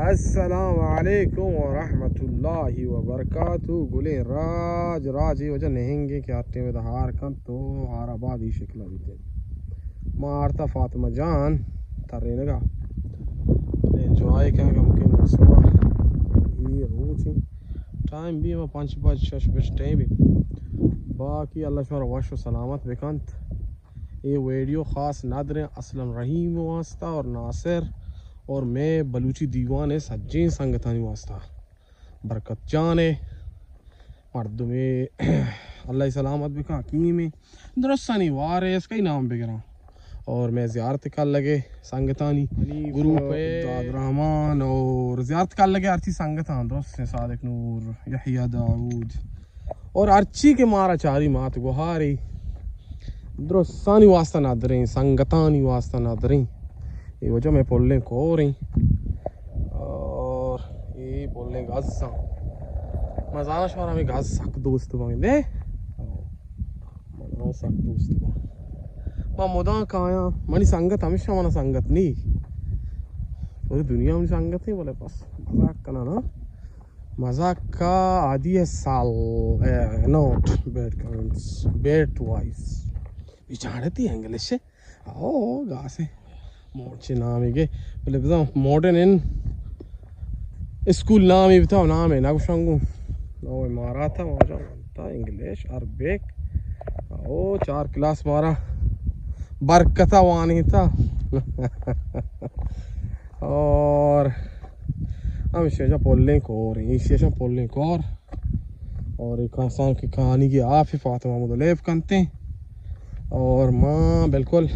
अस्सलाम वालेकुम व रहमतुल्लाहि व बरकातहू। गुले राज राज वजह नहेंगे क्या आते में हार कन तो हाराबाद ही शिकला बीते मारता फातिमा जान तरे लगा एंजॉय क्या मुके मसवा ये रोज टाइम भी मैं 5 बज 6 बज टाइम भी बाकी अल्लाह शुक्र वाशो सलामत बेकंत ये वीडियो ख़ास नादर असलम रहीम वास्ता और नासिर और मैं बलूची दीवान सज्जे संगतानी वास्ता बरकत जान है मर्द में अल्लाह सलामत बिका हकीम है दुरुस्तानी वार है इसका ही नाम बिगड़ा और मैं ज़ियारत कर लगे संगतानी ग्रुप रहमान और ज़ियारत कर लगे अर्ची संगतान दोस्त से सादिक नूर यहिया दाऊद और अर्ची के मारा चारी मात गुहारी दुरुस्तानी वास्ता नादरें संगतानी वास्ता नादरें ये वजह मैं बोलने को रही और ये बोलने गाज़ मज़ाना शहर में गाज़ सक दोस्त बांधे मज़ा सक दोस्त बा मुदा कहाँ मनी संगत हमेशा मना संगत नहीं पूरी दुनिया में संगत नहीं बोले बस मजाक करना ना मजाक का आदि है साल नोट बेड कमेंट्स बेड वाइस बिचारती है इंग्लिश ओ गासे मोचे नाम है बोले बताओ मॉडर्न इन स्कूल नाम ही बताओ नाम है ना कुछ अंगू ओ मारा था मौजा था इंग्लिश अरबिक ओ 4 क्लास मारा बरकता वानी था और हम शेषा पोलने को और शेषा पोलने को और एक आसान की कहानी की आप ही फातिमा मुदलेफ करते हैं और माँ बिल्कुल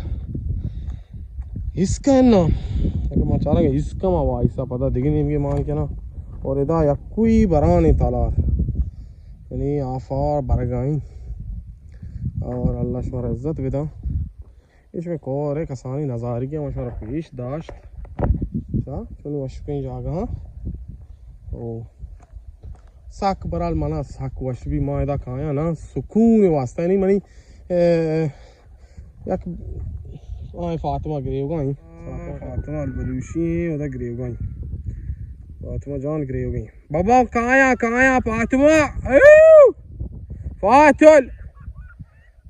इसका है ना मैं चाह रहा हूँ इसका माँ वाइसा पता दिखने इनके मांग के ना और इदा या कोई बरानी तालार यानी आफार बरगाई और अल्लाह शुक्र इज़्ज़त विदा इसमें कोर एक आसानी नज़ारी के मशवरा पेश दाश्त चलो वश कहीं जागा ओ साक बराल मना साक वश भी मायदा खाया ना सुकून वास्ता नहीं मनी यक फातिमा ग्रेव गई फातिमा बलूची उधर ग्रेव गई फातिमा जान ग्रेव गई बाबा काया फातिमा फातल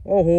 ओहो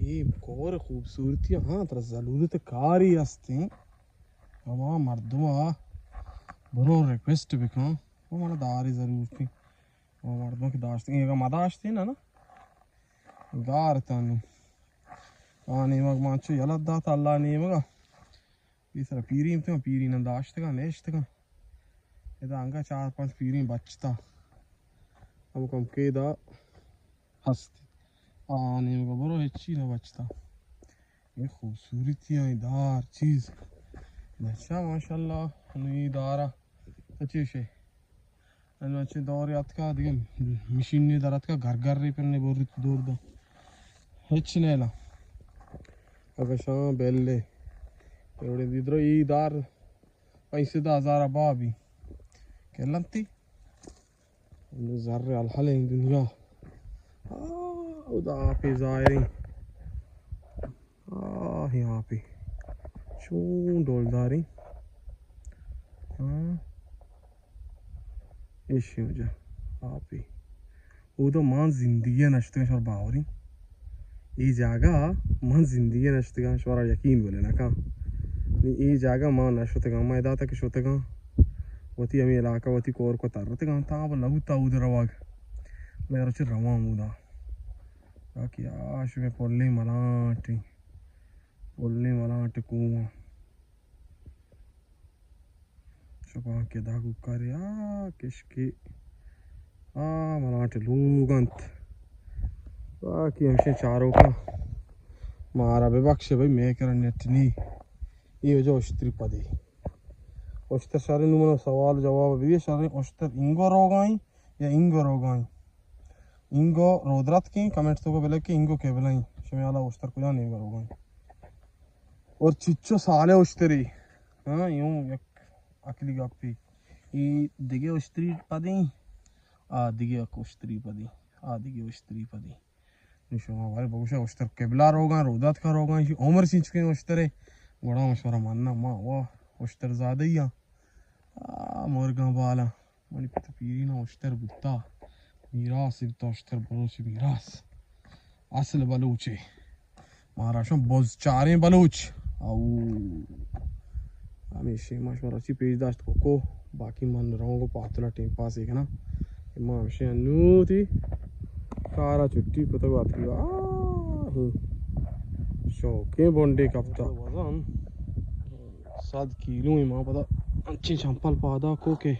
ये कोर खूबसूरती हाँ तरह ज़रूरत कारी हस्ते हमारा मर्दुआ बरो रिक्वेस्ट बिका वो हमारा दारी ज़रूर थी वो मर्दों की दाश्त ये का मदाश्त थी ना गार तानु आने मग माचो यलत दाता अल्लाह ने मगा इस तरह पीरी न दाश्त का नेश्त का इधर अंगा 4-5 पीरी बचता हम कम के दा हस्ते आने मगा बरो अच्छी न बचता ये खूबसूरतियाँ इधार चीज़ अच्छा माशाल्लाह नहीं दारा अच्छे से अच्छे दौर याद का दिखे मशीन ने दरात का घर रे पर ने बोल दूर दो अच्छे ने ला अगर शाम बेले एवढे इधर ई दार पैसे 10,000 बाबी केलंती ज़र्रे अलहल दुनिया उदा पे ज़ायरी यहाँ पे शूं डोलदारी इश्य वजह आप ही वो तो मां जिंदगी नश्ते का शोर बावरी ये जगह मां जिंदगी नश्ते का शोर यकीन बोले ना का ये जगह मां नश्ते का मैं दाता के शोते का वती हमें इलाका वती कोर को तारते का ता अब लगू ता उधर वाग मैं रच रवा मुदा बाकी आश में पोलने मलाटे कुआं शबा के दागु कार्या किसके मलाटे लूगंत बाकी हमसे चारों का मारा बेबक्ष भाई मैं करने इतनी ये जो अस्त्री पदे अस्तर सारे नुमनो सवाल जवाब भी सारे अस्तर इंगो रोगाई या इंगो रोगाई इंगो रोदरत की कमेंट्स तो को बोले कि इंगो के बोलाई शमेला अस्तर को जाने इंगो रोगाई और चिच्चो साले अस्तरी हाँ यूं एक अकली गप्पी ಈ ದಿಗೆ ಉಸ್ತ್ರಿ ಪದಿ ಆ ದಿಗೆ ಉಸ್ತ್ರಿ ಪದಿ आदि की उश्तरी पदी निशोमा वाले बहुशा उश्तर केबला रोगा रोदात का रोगा ये उमर सिंच के उश्तरे बड़ा मशवरा मानना माँ वाह उश्तर ज़्यादा ही मोरगा बाला मनी पता पीरी ना उश्तर बुत्ता मीरास इब्ता उश्तर बलोच मीरास असल बलूचे महाराष्ट्र बोझ चारे बलूच आउ हमेशा मशवरा ची पेज दाश्त को बाकी मन रहोगे पातला टाइम पास है ना माँ हमेशा नू थी कारा छुट्टी पता बात की शौके बोंडे कप्ता वजन 7 किलो ही माँ पता अच्छी चंपल पादा को के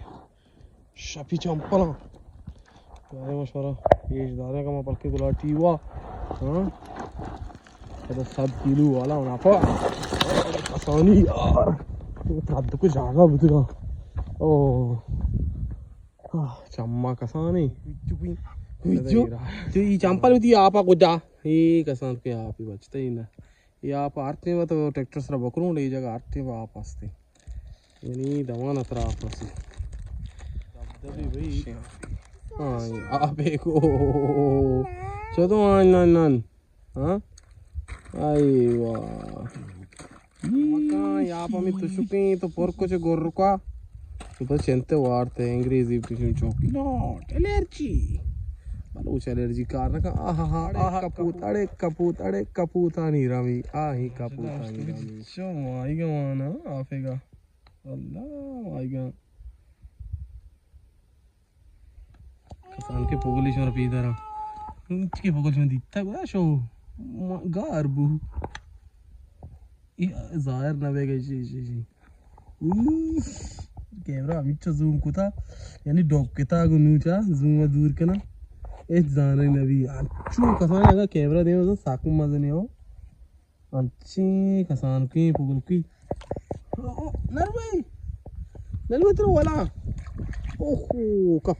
शपी चंपल यारे मशवरा पेश दारे का माँ पलके गुला टीवा हाँ पता 7 किलो वाला होना पा आसानी यार तो ताद को जागा बुतगा ओ चम्मा कसानी तो ये चंपल होती आपा गुजा ये कसान के आप ही बचते ही ना ये आप आरते में तो ट्रैक्टर सर बकरों ले जगह आरते में आप आस्ते यानी दवान अतरा आप से दबदबी भाई हाँ आप एक ओ चलो आन नन हाँ आई वाह मकान यहाँ पर मैं तुझुके तो पर कुछ गोर का तो चंते वार्ते अंग्रेजी पिछले चौकी नॉट एलर्जी बलूच एलर्जी कारण का आहा कपूता नहीं रमी आही कपूता नहीं रमी चो आएगा माना आफेगा अल्लाह आएगा किसान के पोगलिश और पीदरा के पोगलिश में दिखता है शो गारबू ये जाहिर ना बेगे जी कैमरा अमित जूम कुता यानी डॉग केता गुनुचा जूम दूर के ना एक जाने नबी अच्छू कसान लगा कैमरा दे तो साकू मजे नहीं हो अच्छी कसान की पुगल की नरवे तो वाला ओहो कप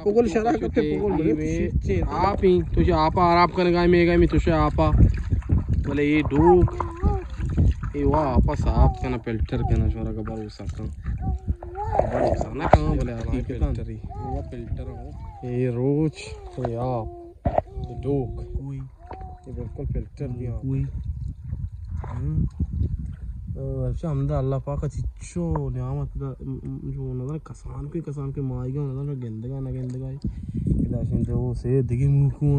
पुगल शरा करते पुगल बड़े आप ही तुझे आपा आराप करने में तुझे आपा बोले ये डूक ये वाह आपा साफ करना फिल्टर करना छोरा का बार उसा का बार उसा ना कहाँ बोले आराम फिल्टर ही वो फिल्टर हो ये रोज ये आप ये डूक कोई ये बिल्कुल फिल्टर भी कोई अच्छा हमदा अल्लाह पाक का चिच्चो नियामत का जो नज़र कसान के माएगा नज़र गेंदगा इधर जो से दिखे मुँह को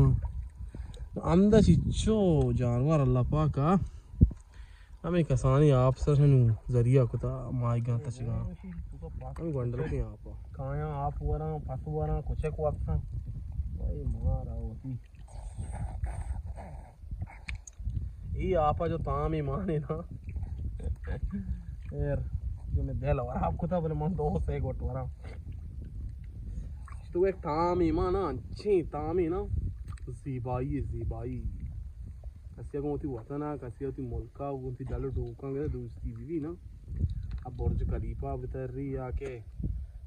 हमदा चिच्चो जानवर अल्लाह पाक का हमें कसानी आप सर है जरिया कुता माएगा तचगा हम गंडल के आप काया आप वरा फसु वरा कुछ को आपसा भाई मारा होती ये आपा जो ताम ही माने ना यार जो मैं दिल और आपको था बोले मन दो से गोट वरा तो एक ताम ही माना अच्छी ताम ही ना ज़िबाई कसिया को होती वतना कसिया होती मुल्का वो होती डालो डोका गए दोस्ती भी ना अब बुर्ज खलीफा बतर रही आके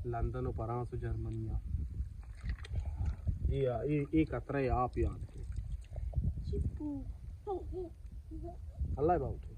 लंदन और फ्रांस और जर्मनिया ये कतरा आप याद अल्लाह बाबू